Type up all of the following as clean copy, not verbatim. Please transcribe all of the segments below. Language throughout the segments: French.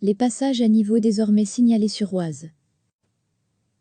Les passages à niveau désormais signalés sur Oise.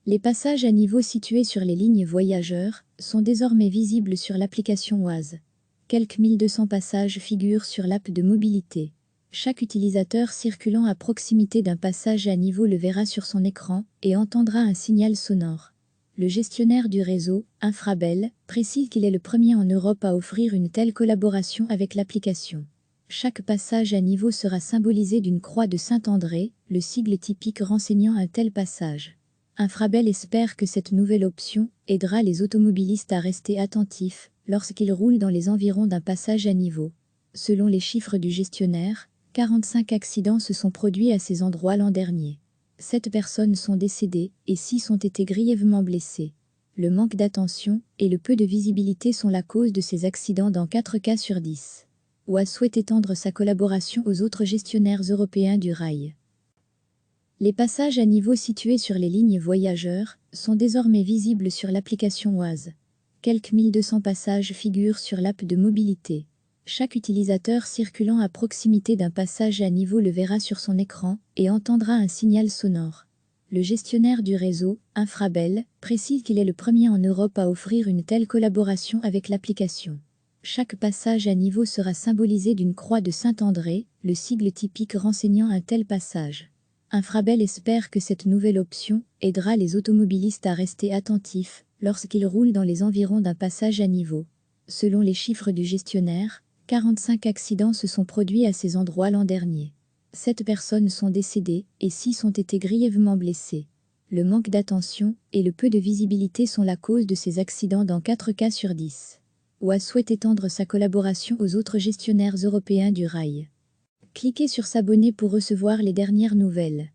Les passages à niveau situés sur les lignes voyageurs sont désormais visibles sur l'application Oise. Quelques 1200 passages figurent sur l'app de mobilité. Chaque utilisateur circulant à proximité d'un passage à niveau le verra sur son écran et entendra un signal sonore. Le gestionnaire du réseau, Infrabel, précise qu'il est le premier en Europe à offrir une telle collaboration avec l'application. Chaque passage à niveau sera symbolisé d'une croix de Saint-André, le sigle typique renseignant un tel passage. Infrabel espère que cette nouvelle option aidera les automobilistes à rester attentifs lorsqu'ils roulent dans les environs d'un passage à niveau. Selon les chiffres du gestionnaire, 45 accidents se sont produits à ces endroits l'an dernier. 7 personnes sont décédées et 6 ont été grièvement blessées. Le manque d'attention et le peu de visibilité sont la cause de ces accidents dans 4 cas sur 10. Oise souhaite étendre sa collaboration aux autres gestionnaires européens du rail. Les passages à niveau situés sur les lignes voyageurs sont désormais visibles sur l'application Oise. Quelques 1200 passages figurent sur l'app de mobilité. Chaque utilisateur circulant à proximité d'un passage à niveau le verra sur son écran et entendra un signal sonore. Le gestionnaire du réseau, Infrabel, précise qu'il est le premier en Europe à offrir une telle collaboration avec l'application. Chaque passage à niveau sera symbolisé d'une croix de Saint-André, le sigle typique renseignant un tel passage. Infrabel espère que cette nouvelle option aidera les automobilistes à rester attentifs lorsqu'ils roulent dans les environs d'un passage à niveau. Selon les chiffres du gestionnaire, 45 accidents se sont produits à ces endroits l'an dernier. 7 personnes sont décédées et 6 ont été grièvement blessées. Le manque d'attention et le peu de visibilité sont la cause de ces accidents dans 4 cas sur 10. Oise souhaite étendre sa collaboration aux autres gestionnaires européens du rail. Cliquez sur s'abonner pour recevoir les dernières nouvelles.